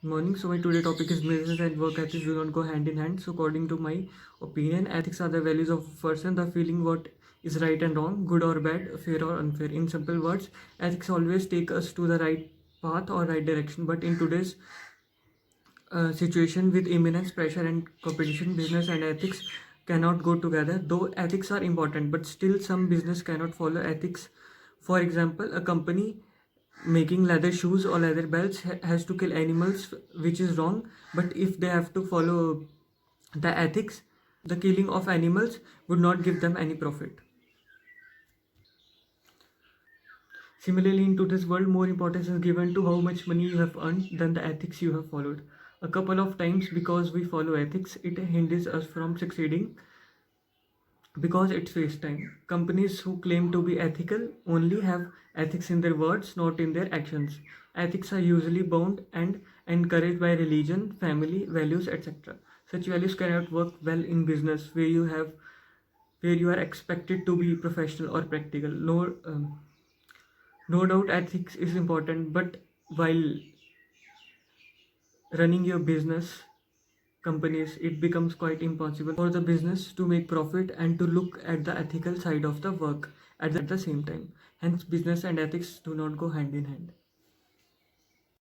Morning. So my today topic is business and work ethics do not go hand in hand. So according to my opinion, ethics are the values of a person, the feeling what is right and wrong, good or bad, fair or unfair. In simple words, ethics always take us to the right path or right direction. But in today's situation with immense pressure and competition, business and ethics cannot go together. Though ethics are important, but still some business cannot follow ethics. For example, a company making leather shoes or leather belts has to kill animals, which is wrong. But if they have to follow the ethics, the killing of animals would not give them any profit. Similarly, in today's world, more importance is given to how much money you have earned than the ethics you have followed. A couple of times, because we follow ethics, it hinders us from succeeding because it's waste time. Companies who claim to be ethical only have ethics in their words, not in their actions. Ethics are usually bound and encouraged by religion, family, values, etc. Such values cannot work well in business where you are expected to be professional or practical. No doubt ethics is important, but while running your business companies, it becomes quite impossible for the business to make profit and to look at the ethical side of the work at the same time. Hence, business and ethics do not go hand in hand.